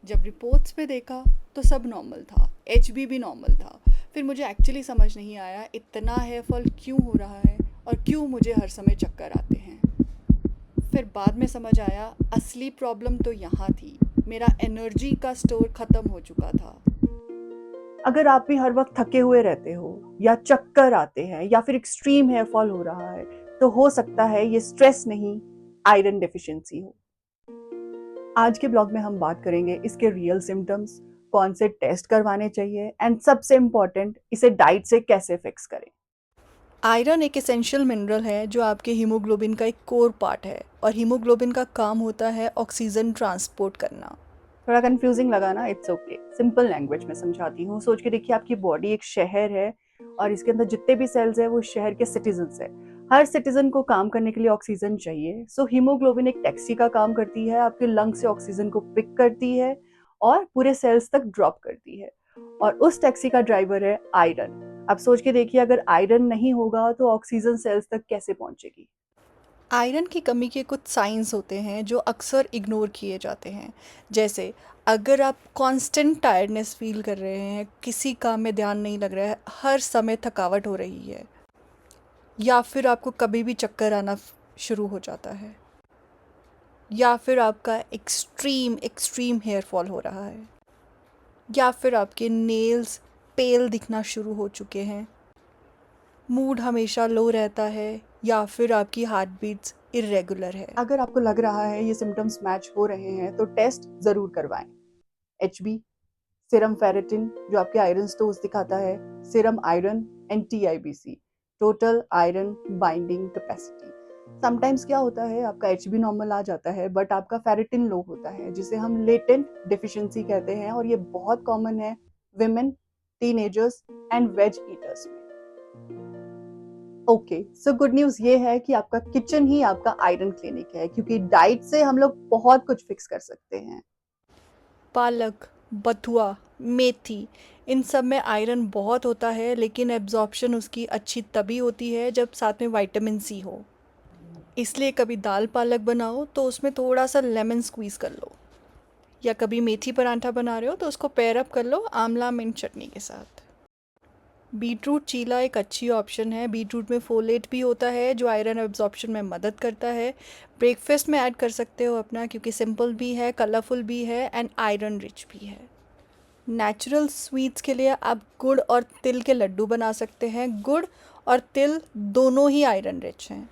जब रिपोर्ट्स पे देखा तो सब नॉर्मल था, एचबी भी नॉर्मल था। फिर मुझे एक्चुअली समझ नहीं आया इतना हेयर फॉल क्यों हो रहा है और क्यों मुझे हर समय चक्कर आते हैं। फिर बाद में समझ आया असली प्रॉब्लम तो यहाँ थी, मेरा एनर्जी का स्टोर ख़त्म हो चुका था। अगर आप भी हर वक्त थके हुए रहते हो या चक्कर आते हैं या फिर एक्सट्रीम हेयर फॉल हो रहा है तो हो सकता है ये स्ट्रेस नहीं, आयरन डेफिशिएंसी हो। आज के ब्लॉग में हम बात करेंगे इसके रियल सिम्टम्स, कौन से टेस्ट करवाने चाहिए एंड सबसे इम्पोर्टेंट इसे डाइट से कैसे फिक्स करें। आयरन एक एसेंशियल मिनरल है जो आपके हीमोग्लोबिन का एक कोर पार्ट है, और हीमोग्लोबिन का काम होता है ऑक्सीजन ट्रांसपोर्ट करना। थोड़ा कंफ्यूजिंग लगा ना? इट्स ओके, सिंपल लैंग्वेज में समझाती हूँ। सोच के देखिए, आपकी बॉडी एक शहर है और इसके अंदर जितने भी सेल्स है वो शहर के सिटीजन्स है। हर सिटीजन को काम करने के लिए ऑक्सीजन चाहिए। सो हीमोग्लोबिन एक टैक्सी का काम करती है, आपके लंग से ऑक्सीजन को पिक करती है और पूरे सेल्स तक ड्रॉप करती है। और उस टैक्सी का ड्राइवर है आयरन। अब सोच के देखिए, अगर आयरन नहीं होगा तो ऑक्सीजन सेल्स तक कैसे पहुंचेगी? आयरन की कमी के कुछ साइंस होते हैं जो अक्सर इग्नोर किए जाते हैं। जैसे अगर आप कांस्टेंट टायर्डनेस फील कर रहे हैं, किसी काम में ध्यान नहीं लग रहा है, हर समय थकावट हो रही है, या फिर आपको कभी भी चक्कर आना शुरू हो जाता है, या फिर आपका एक्सट्रीम एक्सट्रीम हेयर फॉल हो रहा है, या फिर आपके नेल्स पेल दिखना शुरू हो चुके हैं, मूड हमेशा लो रहता है, या फिर आपकी हार्ट बीट्स इरेगुलर है। अगर आपको लग रहा है ये सिम्टम्स मैच हो रहे हैं तो टेस्ट जरूर करवाएं। एचबी, सीरम फेरेटिन जो आपके आयरन स्टोर्स दिखाता है, serum iron and TIBC, total iron binding capacity. Sometimes क्या होता है, आपका एचबी नॉर्मल आ जाता है बट आपका फेरेटिन लो होता है, जिसे हम लेटेंट डिफिशिएंसी कहते हैं, और ये बहुत कॉमन है women, teenagers and veg eaters में। ओके, सो गुड न्यूज ये है कि आपका किचन ही आपका आयरन क्लिनिक है, क्योंकि डाइट से हम लोग बहुत कुछ फिक्स कर सकते हैं। पालक, बथुआ, मेथी, इन सब में आयरन बहुत होता है, लेकिन एब्जॉर्प्शन उसकी अच्छी तभी होती है जब साथ में विटामिन सी हो। इसलिए कभी दाल पालक बनाओ तो उसमें थोड़ा सा लेमन स्क्वीज़ कर लो, या कभी मेथी परांठा बना रहे हो तो उसको पेयर अप कर लो आंवला मिंट चटनी के साथ। बीटरूट चीला एक अच्छी ऑप्शन है। बीटरूट में फोलेट भी होता है जो आयरन एब्जॉर्प्शन में मदद करता है। ब्रेकफास्ट में ऐड कर सकते हो अपना, क्योंकि सिंपल भी है, कलरफुल भी है एंड आयरन रिच भी है। नेचुरल स्वीट्स के लिए आप गुड़ और तिल के लड्डू बना सकते हैं। गुड़ और तिल दोनों ही आयरन रिच हैं,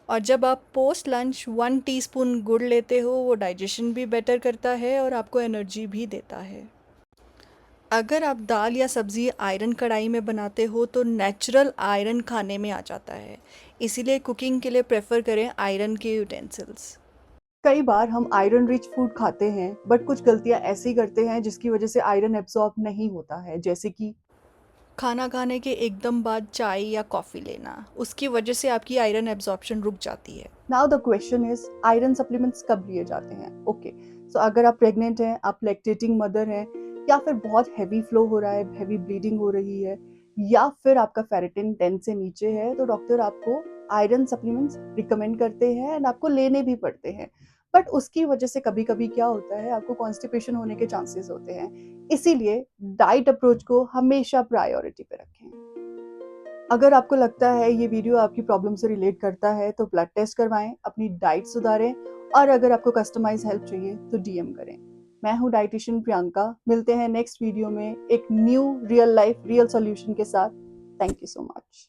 और जब आप पोस्ट लंच 1 टीस्पून गुड़ लेते हो, वो डाइजेशन भी बेटर करता है और आपको एनर्जी भी देता है। अगर आप दाल या सब्ज़ी आयरन कढ़ाई में बनाते हो तो नेचुरल आयरन खाने में आ जाता है। इसीलिए कुकिंग के लिए प्रेफर करें आयरन के यूटेंसिल्स। कई बार हम आयरन रिच फूड खाते हैं बट कुछ गलतियां ऐसी करते हैं जिसकी वजह से आयरन एब्सॉर्ब नहीं होता है, जैसे कि खाना खाने के एकदम बाद चाय या कॉफ़ी लेना, उसकी वजह से आपकी आयरन एब्जॉर्प्शन रुक जाती है। Now the question is, iron supplements कब लिए जाते हैं? ओके, सो अगर आप प्रेग्नेंट हैं, आप लैक्टेटिंग मदर हैं, या फिर बहुत हैवी फ्लो हो रहा है, हैवी ब्लीडिंग हो रही है, या फिर आपका फेरेटिन 10 से नीचे है, तो डॉक्टर आपको आयरन सप्लीमेंट्स रिकमेंड करते हैं एंड आपको लेने भी पड़ते हैं। बट उसकी वजह से कभी कभी क्या होता है, आपको कॉन्स्टिपेशन होने के चांसेस होते हैं। इसीलिए डाइट अप्रोच को हमेशा प्रायोरिटी पे रखें। अगर आपको लगता है ये वीडियो आपकी प्रॉब्लम से रिलेट करता है तो ब्लड टेस्ट करवाएं, अपनी डाइट सुधारें, और अगर आपको कस्टमाइज हेल्प चाहिए तो डीएम करें। मैं हूँ डाइटिशियन प्रियंका। मिलते हैं नेक्स्ट वीडियो में एक nu real life real solution के साथ। Thank you so much.